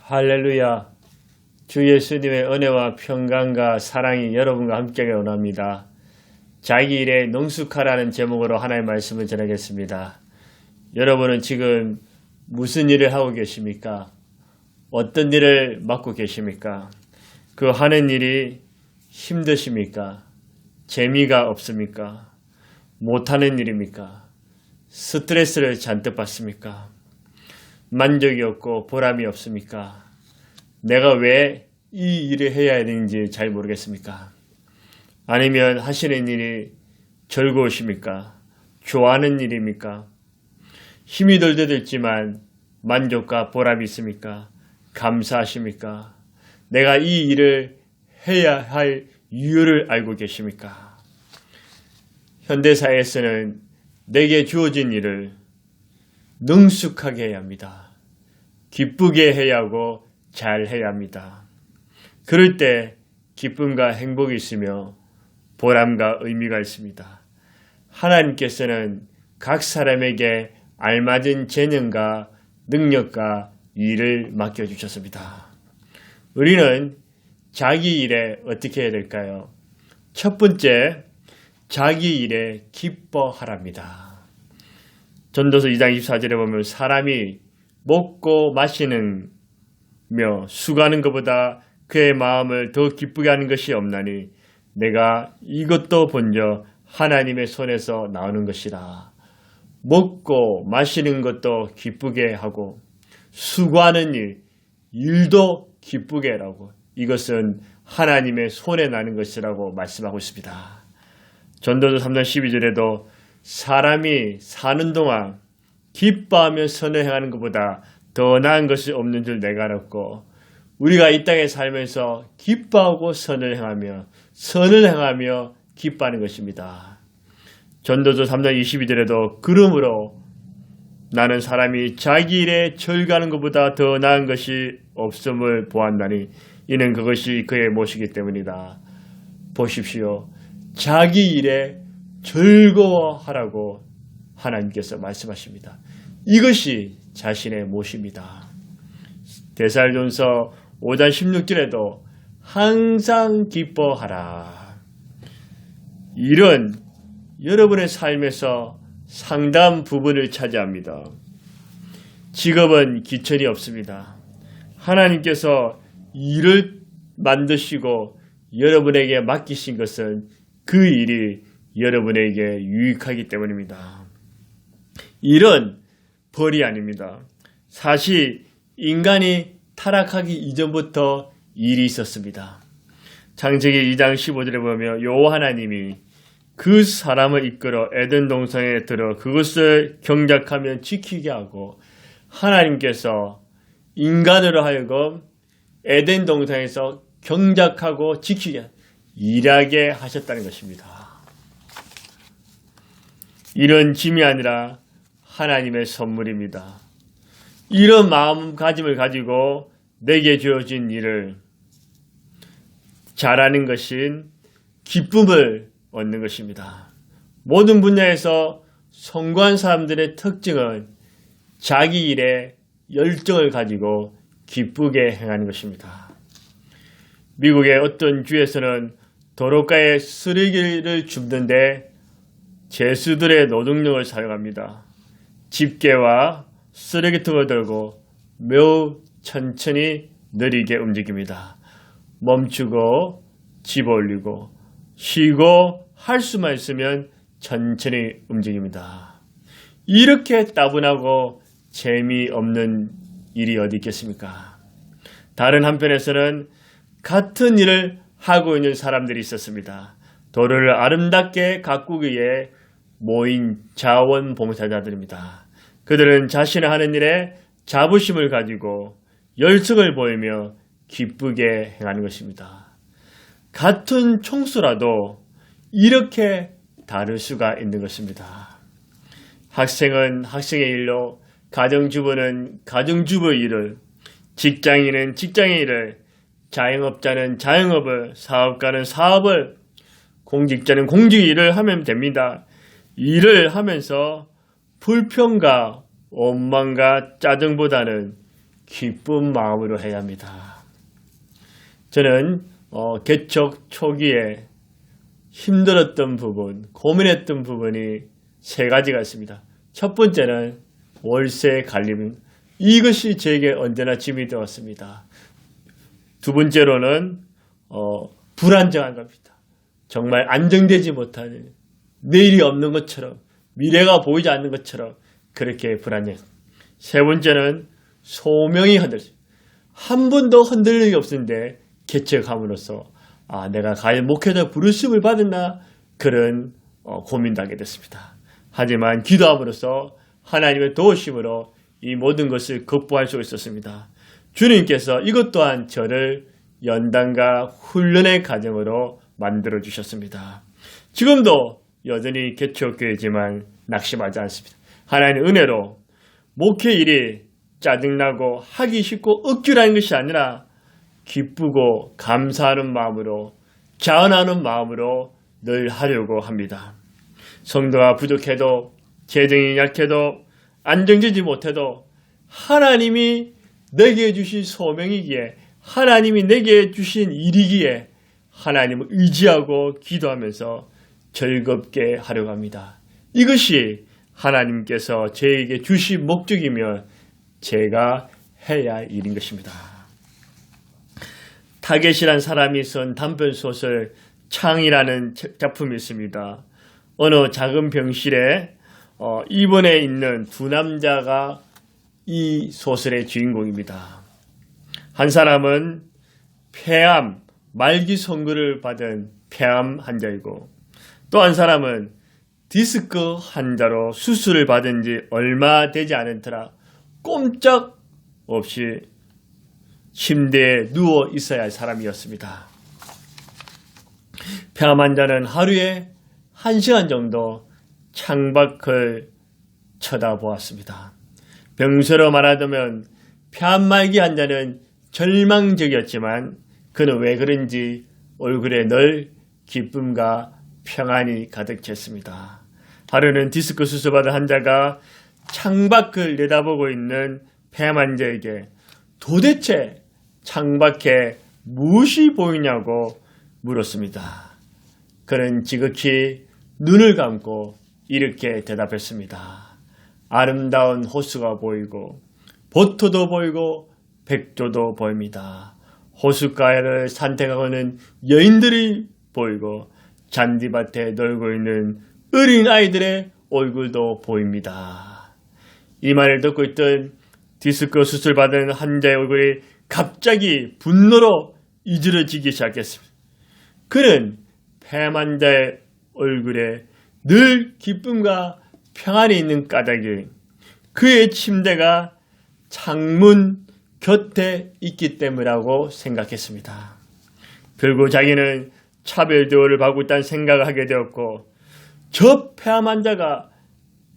할렐루야. 주 예수님의 은혜와 평강과 사랑이 여러분과 함께 원합니다. 자기 일에 능숙하라는 제목으로 하나님의 말씀을 전하겠습니다. 여러분은 지금 무슨 일을 하고 계십니까? 어떤 일을 맡고 계십니까? 그 하는 일이 힘드십니까? 재미가 없습니까? 못하는 일입니까? 스트레스를 잔뜩 받습니까? 만족이 없고 보람이 없습니까? 내가 왜 이 일을 해야 되는지 잘 모르겠습니까? 아니면 하시는 일이 즐거우십니까? 좋아하는 일입니까? 힘이 덜 들지만 만족과 보람이 있습니까? 감사하십니까? 내가 이 일을 해야 할 이유를 알고 계십니까? 현대사회에서는 내게 주어진 일을 능숙하게 해야 합니다. 기쁘게 해야 하고 잘 해야 합니다. 그럴 때 기쁨과 행복이 있으며 보람과 의미가 있습니다. 하나님께서는 각 사람에게 알맞은 재능과 능력과 일을 맡겨주셨습니다. 우리는 자기 일에 어떻게 해야 될까요? 첫 번째, 자기 일에 기뻐하랍니다. 전도서 2장 24절에 보면 사람이 먹고 마시는 수고하는 것보다 그의 마음을 더 기쁘게 하는 것이 없나니 내가 이것도 본저 하나님의 손에서 나오는 것이라. 먹고 마시는 것도 기쁘게 하고 수고하는 일도 기쁘게 하라고. 이것은 하나님의 손에 나는 것이라고 말씀하고 있습니다. 전도서 3장 12절에도 사람이 사는 동안 기뻐하며 선을 행하는 것보다 더 나은 것이 없는 줄 내가 알았고 우리가 이 땅에 살면서 기뻐하고 선을 행하며 기뻐하는 것입니다. 전도서 3장 22절에도 그러므로 나는 사람이 자기 일에 절가하는 것보다 더 나은 것이 없음을 보았나니 이는 그것이 그의 몫이기 때문이다. 보십시오. 자기 일에 즐거워하라고 하나님께서 말씀하십니다. 이것이 자신의 몫입니다. 데살로니가전서 5장 16절에도 항상 기뻐하라. 일은 여러분의 삶에서 상당 부분을 차지합니다. 직업은 기천이 없습니다. 하나님께서 일을 만드시고 여러분에게 맡기신 것은 그 일이 여러분에게 유익하기 때문입니다. 일은 벌이 아닙니다. 사실 인간이 타락하기 이전부터 일이 있었습니다. 창세기 2장 15절에 보면 여호와 하나님이 그 사람을 이끌어 에덴 동산에 들어 그것을 경작하며 지키게 하고 하나님께서 인간으로 하여금 에덴 동산에서 경작하고 지키게 일하게 하셨다는 것입니다. 일은 짐이 아니라 하나님의 선물입니다. 이런 마음가짐을 가지고 내게 주어진 일을 잘하는 것인 기쁨을 얻는 것입니다. 모든 분야에서 성공한 사람들의 특징은 자기 일에 열정을 가지고 기쁘게 행하는 것입니다. 미국의 어떤 주에서는 도로가에 쓰레기를 줍는데 죄수들의 노동력을 사용합니다. 집게와 쓰레기통을 들고 매우 천천히 느리게 움직입니다. 멈추고 집어 올리고 쉬고 할 수만 있으면 천천히 움직입니다. 이렇게 따분하고 재미없는 일이 어디 있겠습니까? 다른 한편에서는 같은 일을 하고 있는 사람들이 있었습니다. 도로를 아름답게 가꾸기 위해 모인 자원봉사자들입니다. 그들은 자신의 하는 일에 자부심을 가지고 열정을 보이며 기쁘게 행하는 것입니다. 같은 총수라도 이렇게 다를 수가 있는 것입니다. 학생은 학생의 일로, 가정주부는 가정주부의 일을, 직장인은 직장의 일을, 자영업자는 자영업을, 사업가는 사업을, 공직자는 공직의 일을 하면 됩니다. 일을 하면서 불평과 원망과 짜증보다는 기쁜 마음으로 해야 합니다. 저는 개척 초기에 힘들었던 부분, 고민했던 부분이 세 가지가 있습니다. 첫 번째는 월세 관리입니다. 이것이 제게 언제나 짐이 되었습니다. 두 번째로는 불안정한 겁니다. 정말 안정되지 못하는, 내일이 없는 것처럼, 미래가 보이지 않는 것처럼 그렇게 불안해. 세 번째는 소명이 흔들립니다. 한 번도 흔들린 적이 없는데 개척함으로써 내가 과연 목회자 부르심을 받았나, 그런 고민도 하게 됐습니다. 하지만 기도함으로써 하나님의 도우심으로 이 모든 것을 극복할 수 있었습니다. 주님께서 이것 또한 저를 연단과 훈련의 과정으로 만들어 주셨습니다. 지금도 여전히 개척교회지만 낙심하지 않습니다. 하나님의 은혜로 목회 일이 짜증나고 하기 쉽고 억지로 하는 것이 아니라 기쁘고 감사하는 마음으로, 자원하는 마음으로 늘 하려고 합니다. 성도가 부족해도, 재정이 약해도, 안정되지 못해도 하나님이 내게 주신 소명이기에, 하나님이 내게 주신 일이기에 하나님을 의지하고 기도하면서 즐겁게 하려고 합니다. 이것이 하나님께서 저에게 주신 목적이며 제가 해야 할 일인 것입니다. 타겟이란 사람이 쓴 단편소설 창이라는 작품이 있습니다. 어느 작은 병실에 입원해 있는 두 남자가 이 소설의 주인공입니다. 한 사람은 폐암, 말기 선고를 받은 폐암 환자이고, 또 한 사람은 디스크 환자로 수술을 받은 지 얼마 되지 않은 터라 꼼짝 없이 침대에 누워 있어야 할 사람이었습니다. 폐암 환자는 하루에 1시간 정도 창밖을 쳐다보았습니다. 병서로 말하자면 폐암 말기 환자는 절망적이었지만 그는 왜 그런지 얼굴에 늘 기쁨과 평안이 가득 찼습니다. 하루는 디스크 수술받은 환자가 창밖을 내다보고 있는 폐암 환자에게 도대체 창밖에 무엇이 보이냐고 물었습니다. 그는 지극히 눈을 감고 이렇게 대답했습니다. 아름다운 호수가 보이고 보토도 보이고 백조도 보입니다. 호숫가를 산책하고는 여인들이 보이고 잔디밭에 놀고 있는 어린 아이들의 얼굴도 보입니다. 이 말을 듣고 있던 디스크 수술받은 환자의 얼굴이 갑자기 분노로 이질러지기 시작했습니다. 그는 폐암 환자의 얼굴에 늘 기쁨과 평안이 있는 까닭이 그의 침대가 창문 곁에 있기 때문이라고 생각했습니다. 결국 자기는 차별 대우를 받고 있다는 생각을 하게 되었고, 저 폐암 환자가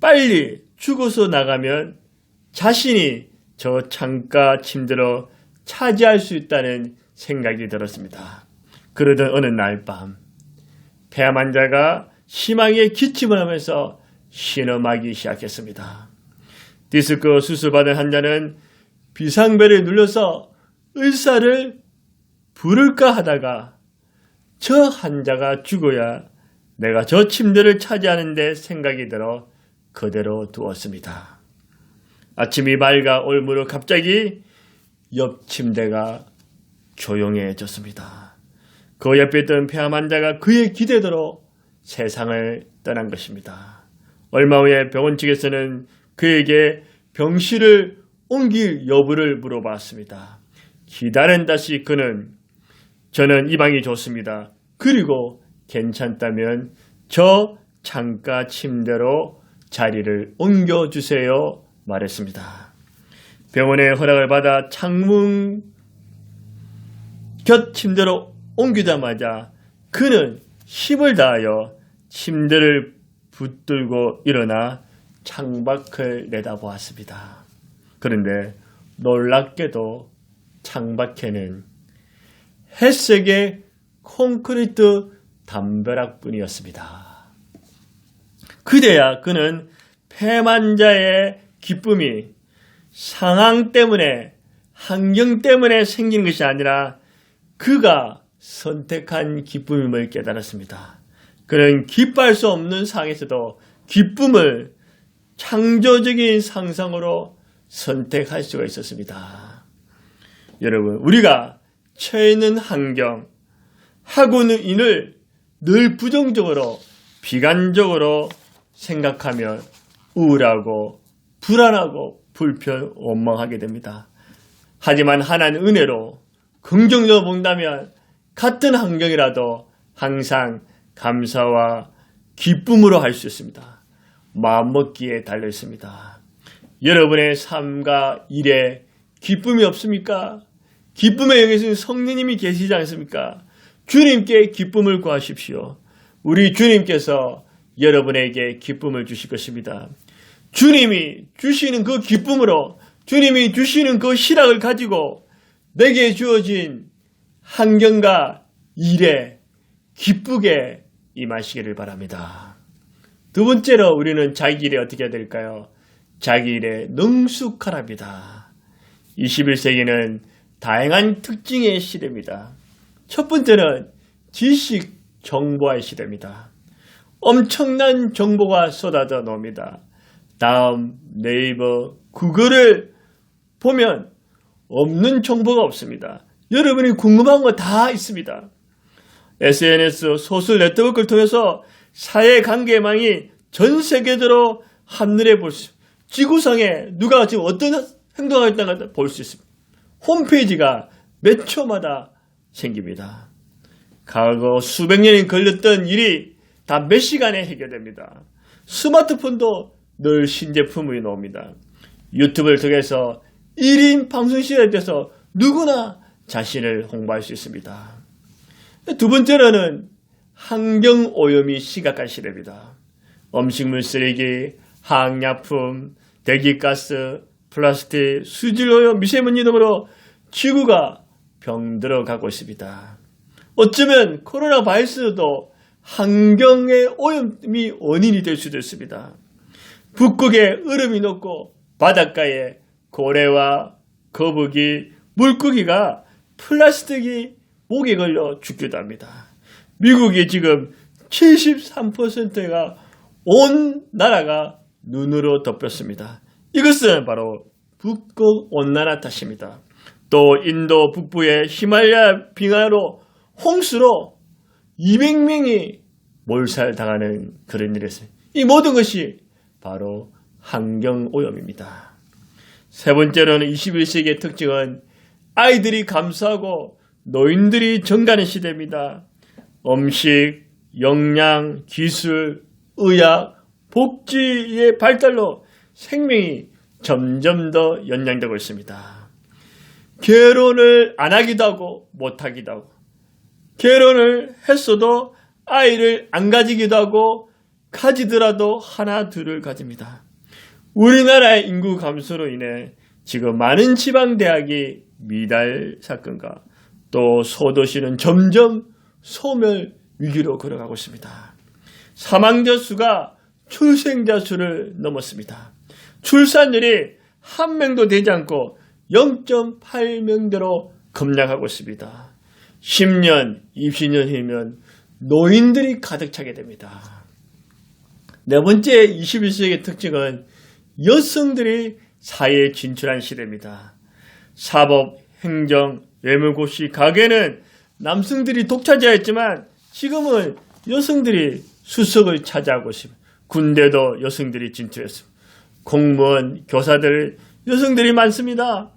빨리 죽어서 나가면 자신이 저 창가 침대로 차지할 수 있다는 생각이 들었습니다. 그러던 어느 날 밤, 폐암 환자가 심하게 기침을 하면서 신음하기 시작했습니다. 디스크 수술받은 환자는 비상벨을 눌러서 의사를 부를까 하다가 저 환자가 죽어야 내가 저 침대를 차지하는데 생각이 들어 그대로 두었습니다. 아침이 밝아 올 무렵 갑자기 옆 침대가 조용해졌습니다. 그 옆에 있던 폐암 환자가 그의 기대대로 세상을 떠난 것입니다. 얼마 후에 병원 측에서는 그에게 병실을 옮길 여부를 물어봤습니다. 기다린다시 그는 저는 이 방이 좋습니다. 그리고 괜찮다면 저 창가 침대로 자리를 옮겨주세요 말했습니다. 병원의 허락을 받아 창문 곁 침대로 옮기자마자 그는 힘을 다하여 침대를 붙들고 일어나 창밖을 내다보았습니다. 그런데 놀랍게도 창밖에는 햇색의 콘크리트 담벼락뿐이었습니다. 그제야 그는 폐암 환자의 기쁨이 상황 때문에 환경 때문에 생기는 것이 아니라 그가 선택한 기쁨임을 깨달았습니다. 그는 기뻐할 수 없는 상황에서도 기쁨을 창조적인 상상으로 선택할 수가 있었습니다. 여러분, 우리가 처해 있는 환경, 하고 있는 일을 늘 부정적으로, 비관적으로 생각하면 우울하고 불안하고 불편, 원망하게 됩니다. 하지만 하나님 은혜로 긍정적으로 본다면 같은 환경이라도 항상 감사와 기쁨으로 할 수 있습니다. 마음먹기에 달려 있습니다. 여러분의 삶과 일에 기쁨이 없습니까? 기쁨의 영에서는 성령님이 계시지 않습니까? 주님께 기쁨을 구하십시오. 우리 주님께서 여러분에게 기쁨을 주실 것입니다. 주님이 주시는 그 기쁨으로, 주님이 주시는 그 희락을 가지고 내게 주어진 환경과 일에 기쁘게 임하시기를 바랍니다. 두 번째로 우리는 자기 일에 어떻게 해야 될까요? 자기 일에 능숙하랍니다. 21세기는 다양한 특징의 시대입니다. 첫 번째는 지식 정보화의 시대입니다. 엄청난 정보가 쏟아져 나옵니다. 다음 네이버, 구글을 보면 없는 정보가 없습니다. 여러분이 궁금한 거 다 있습니다. SNS, 소셜 네트워크를 통해서 사회관계망이 전 세계적으로 한눈에 볼 수, 지구상에 누가 지금 어떤 행동을 했다가 볼 수 있습니다. 홈페이지가 몇 초마다 생깁니다. 과거 수백 년이 걸렸던 일이 다 몇 시간에 해결됩니다. 스마트폰도 늘 신제품이 나옵니다. 유튜브를 통해서 1인 방송 시대에 대해서 누구나 자신을 홍보할 수 있습니다. 두 번째로는 환경오염이 심각한 시대입니다. 음식물 쓰레기, 화학약품, 대기가스, 플라스틱, 수질오염, 미세먼지 등으로 지구가 병들어 가고 있습니다. 어쩌면 코로나 바이러스도 환경의 오염이 원인이 될 수도 있습니다. 북극에 얼음이 녹고 바닷가에 고래와 거북이, 물고기가 플라스틱이 목에 걸려 죽기도 합니다. 미국이 지금 73%가 온 나라가 눈으로 덮였습니다. 이것은 바로 북극 온난화 탓입니다. 또 인도 북부의 히말라야 빙하로 홍수로 200명이 몰살당하는 그런 일이었습니다. 이 모든 것이 바로 환경오염입니다. 세 번째로는 21세기의 특징은 아이들이 감수하고 노인들이 증가하는 시대입니다. 음식, 영양, 기술, 의학, 복지의 발달로 생명이 점점 더 연장되고 있습니다. 결혼을 안 하기도 하고 못 하기도 하고, 결혼을 했어도 아이를 안 가지기도 하고, 가지더라도 하나 둘을 가집니다. 우리나라의 인구 감소로 인해 지금 많은 지방대학이 미달 사건과 또 소도시는 점점 소멸 위기로 걸어가고 있습니다. 사망자 수가 출생자 수를 넘었습니다. 출산율이 한 명도 되지 않고 0.8명대로 급락하고 있습니다. 10년, 20년 후면 노인들이 가득 차게 됩니다. 네 번째 21세기의 특징은 여성들이 사회에 진출한 시대입니다. 사법, 행정, 외무고시, 가게는 남성들이 독차지하였지만 지금은 여성들이 수석을 차지하고 있습니다. 군대도 여성들이 진출했습니다. 공무원, 교사들, 여성들이 많습니다.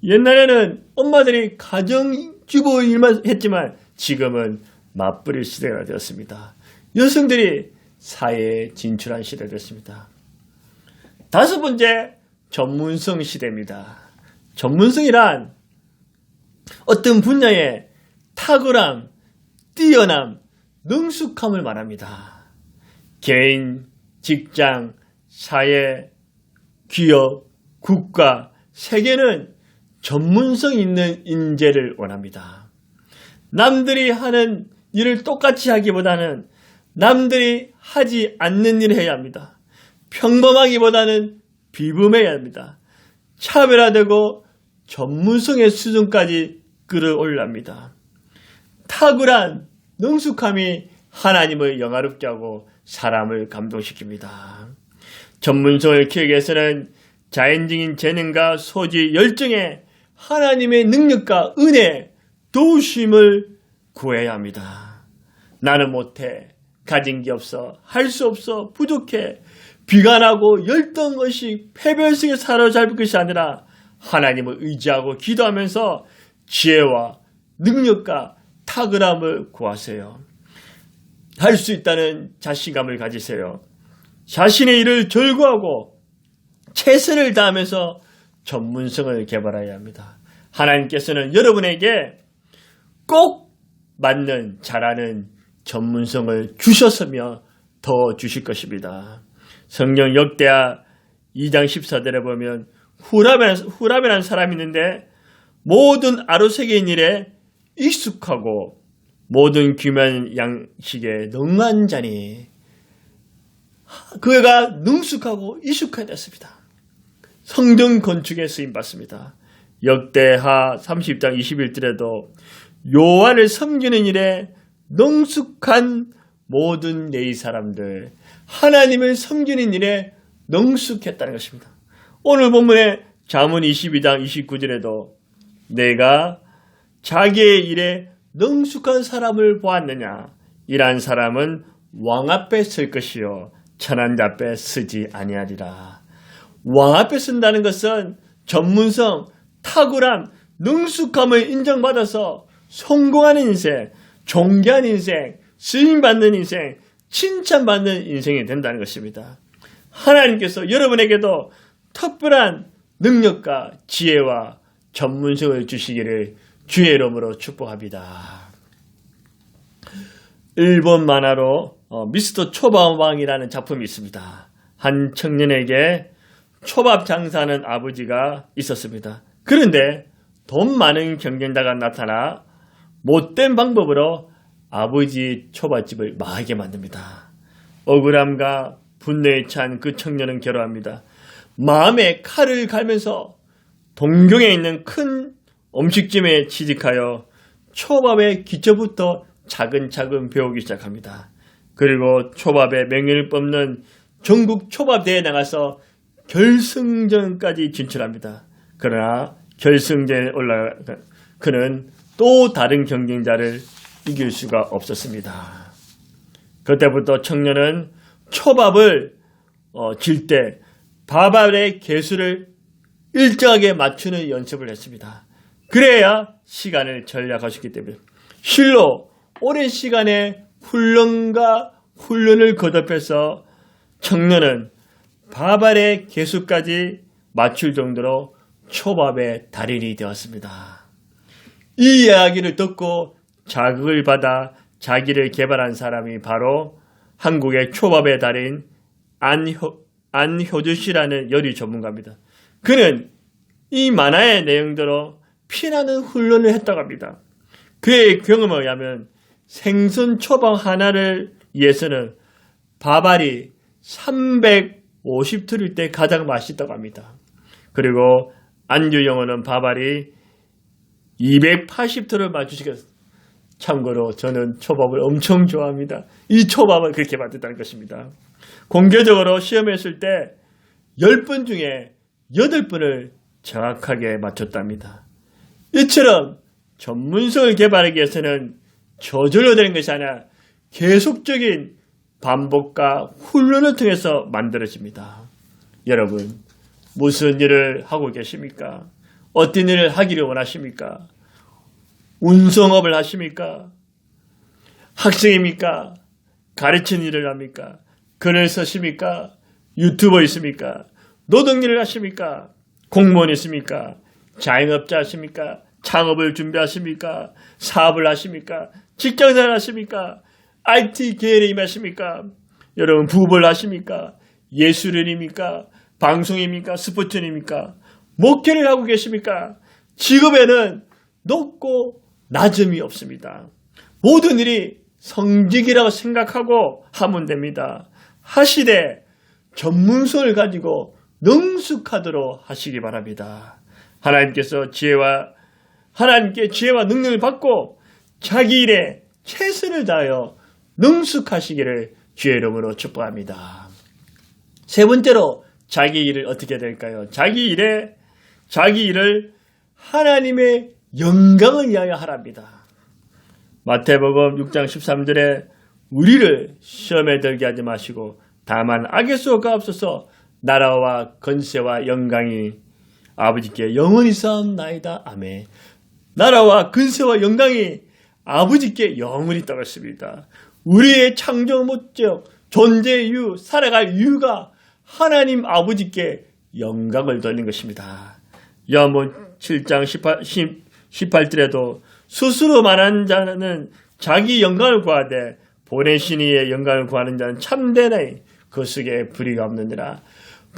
옛날에는 엄마들이 가정주부 일만 했지만 지금은 맞벌이 시대가 되었습니다. 여성들이 사회에 진출한 시대가 되었습니다. 다섯 번째, 전문성 시대입니다. 전문성이란 어떤 분야에 탁월함, 뛰어남, 능숙함을 말합니다. 개인, 직장, 사회, 기업, 국가, 세계는 전문성 있는 인재를 원합니다. 남들이 하는 일을 똑같이 하기보다는 남들이 하지 않는 일을 해야 합니다. 평범하기보다는 비범해야 합니다. 차별화되고 전문성의 수준까지 끌어올랍니다. 탁월한 능숙함이 하나님을 영화롭게 하고 사람을 감동시킵니다. 전문성을 키우기 위해서는 자연적인 재능과 소질, 열정에 하나님의 능력과 은혜, 도우심을 구해야 합니다. 나는 못해, 가진 게 없어, 할 수 없어, 부족해, 비관하고 열등 것이 패배 속에 사로잡힐 것이 아니라 하나님을 의지하고 기도하면서 지혜와 능력과 탁월함을 구하세요. 할 수 있다는 자신감을 가지세요. 자신의 일을 절구하고 최선을 다하면서 전문성을 개발해야 합니다. 하나님께서는 여러분에게 꼭 맞는 잘하는 전문성을 주셨으며 더 주실 것입니다. 성경 역대하 2장 14절에 보면 후람이라는 사람이 있는데 모든 아로새긴 일에 익숙하고 모든 귀한 양식에 능한 자니 그가 능숙하고 익숙해졌습니다. 성전 건축에 쓰임받습니다. 역대하 30장 21절에도 여호와를 섬기는 일에 능숙한 모든 레위 사람들, 하나님을 섬기는 일에 능숙했다는 것입니다. 오늘 본문의 잠언 22장 29절에도 내가 자기의 일에 능숙한 사람을 보았느냐, 이러한 사람은 왕 앞에 설 것이요 천한 자 앞에 서지 아니하리라. 왕 앞에 쓴다는 것은 전문성, 탁월함, 능숙함을 인정받아서 성공하는 인생, 존귀한 인생, 쓰임받는 인생, 칭찬받는 인생이 된다는 것입니다. 하나님께서 여러분에게도 특별한 능력과 지혜와 전문성을 주시기를 주의 이름으로 축복합니다. 일본 만화로 미스터 초밥왕이라는 작품이 있습니다. 한 청년에게 초밥 장사하는 아버지가 있었습니다. 그런데 돈 많은 경쟁자가 나타나 못된 방법으로 아버지 초밥집을 망하게 만듭니다. 억울함과 분노에 찬 그 청년은 결혼합니다. 마음에 칼을 갈면서 동경에 있는 큰 음식점에 취직하여 초밥의 기초부터 차근차근 배우기 시작합니다. 그리고 초밥의 명예를 뽐는 전국 초밥대회에 나가서 결승전까지 진출합니다. 그러나 결승전에 올라가 그는 또 다른 경쟁자를 이길 수가 없었습니다. 그때부터 청년은 초밥을 질 때 밥알의 개수를 일정하게 맞추는 연습을 했습니다. 그래야 시간을 절약할 수 있기 때문에 실로 오랜 시간의 훈련을 거듭해서 청년은 밥알의 개수까지 맞출 정도로 초밥의 달인이 되었습니다. 이 이야기를 듣고 자극을 받아 자기를 개발한 사람이 바로 한국의 초밥의 달인 안효주 씨라는 요리 전문가입니다. 그는 이 만화의 내용대로 피나는 훈련을 했다고 합니다. 그의 경험에 의하면 생선 초밥 하나를 위해서는 밥알이 350틀일 때 가장 맛있다고 합니다. 그리고 안주영어는 밥알이 280틀을 맞추시겠습니다. 참고로 저는 초밥을 엄청 좋아합니다. 이 초밥을 그렇게 만든다는 것입니다. 공개적으로 시험했을 때 10번 중에 8번을 정확하게 맞췄답니다. 이처럼 전문성을 개발하기 위해서는 저절로 되는 것이 아니라 계속적인 반복과 훈련을 통해서 만들어집니다. 여러분, 무슨 일을 하고 계십니까? 어떤 일을 하기를 원하십니까? 운송업을 하십니까? 학생입니까? 가르치는 일을 합니까? 글을 쓰십니까? 유튜버 있습니까? 노동일을 하십니까? 공무원 있습니까? 자영업자 하십니까? 창업을 준비하십니까? 사업을 하십니까? 직장생활 하십니까? IT 계열에 임하십니까? 여러분 부업을 하십니까? 예술인입니까? 방송입니까? 스포츠입니까? 목회를 하고 계십니까? 직업에는 높고 낮음이 없습니다. 모든 일이 성직이라고 생각하고 하면 됩니다. 하시되 전문성을 가지고 능숙하도록 하시기 바랍니다. 하나님께 지혜와 능력을 받고 자기 일에 최선을 다하여 능숙하시기를 주의 이름으로 축복합니다. 세 번째로 자기 일을 어떻게 될까요? 자기 일을 하나님의 영광을 위하여 하랍니다. 마태복음 6장 13절에 우리를 시험에 들게 하지 마시고 다만 악에서 가옵소서. 나라와 권세와 영광이 아버지께 영원히 쌓옵나이다. 아멘. 나라와 근세와 영광이 아버지께 영원히 따랐습니다. 우리의 창조 목적, 존재 이유, 살아갈 이유가 하나님 아버지께 영광을 돌린 것입니다. 요한복음 7장 18절에도 스스로 말하는 자는 자기 영광을 구하되 보내신 이의 영광을 구하는 자는 참되나니 그 속에 불의가 없느니라.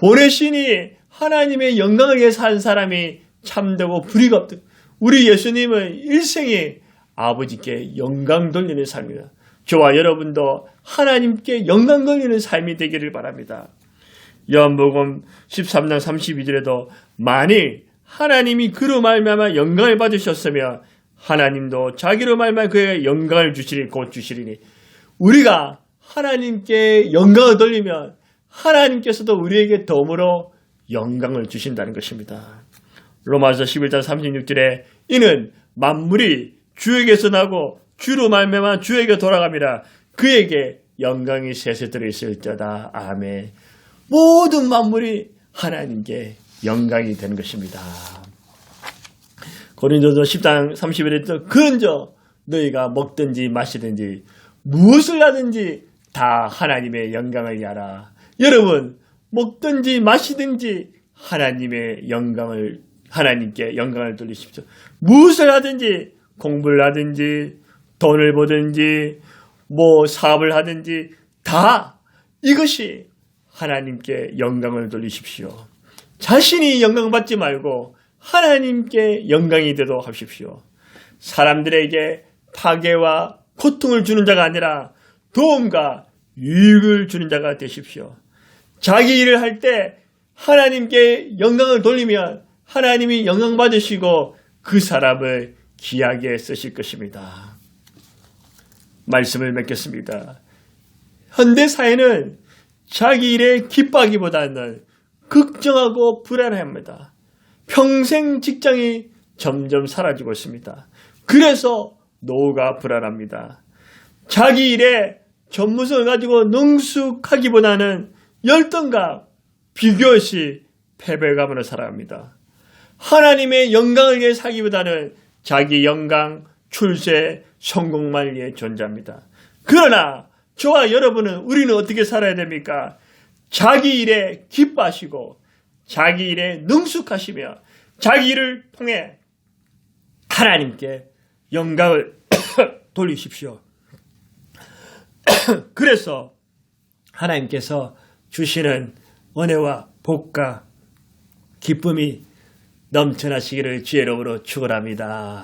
보내신 이 하나님의 영광을 위해서 산 사람이 참되고 불의가 없다. 우리 예수님은 일생에 아버지께 영광 돌리는 삶이다. 저와 여러분도 하나님께 영광 돌리는 삶이 되기를 바랍니다. 요한복음 13장 32절에도 만일 하나님이 그로 말미암아 영광을 받으셨으며 하나님도 자기로 말미암아 그에게 영광을 주시리 곧 주시리니 우리가 하나님께 영광을 돌리면 하나님께서도 우리에게 덤으로 영광을 주신다는 것입니다. 로마서 11장 36절에 이는 만물이 주에게서 나고 주로 말미암아 주에게 돌아갑니다. 그에게 영광이 셋에 들어있을 때다. 아멘. 모든 만물이 하나님께 영광이 되는 것입니다. 고린도서 10장 30절에 그런저 너희가 먹든지 마시든지 무엇을 하든지 다 하나님의 영광을 위하라. 여러분 먹든지 마시든지 하나님께 영광을 돌리십시오. 무엇을 하든지 공부를 하든지 돈을 보든지 사업을 하든지 다 이것이 하나님께 영광을 돌리십시오. 자신이 영광받지 말고 하나님께 영광이 되도록 하십시오. 사람들에게 파괴와 고통을 주는 자가 아니라 도움과 유익을 주는 자가 되십시오. 자기 일을 할 때 하나님께 영광을 돌리면 하나님이 영광 받으시고 그 사람을 귀하게 쓰실 것입니다. 말씀을 맺겠습니다. 현대사회는 자기 일에 기뻐하기보다는 걱정하고 불안해합니다. 평생 직장이 점점 사라지고 있습니다. 그래서 노후가 불안합니다. 자기 일에 전문성을 가지고 능숙하기보다는 열등감, 비교 없이 패배감으로 살아갑니다. 하나님의 영광을 위해 살기보다는 자기 영광, 출세, 성공만 위해 존재합니다. 그러나 저와 우리는 어떻게 살아야 됩니까? 자기 일에 기뻐하시고 자기 일에 능숙하시며 자기 일을 통해 하나님께 영광을 돌리십시오. 그래서 하나님께서 주시는 은혜와 복과 기쁨이 넘쳐나시기를 주의 이름으로 축원합니다.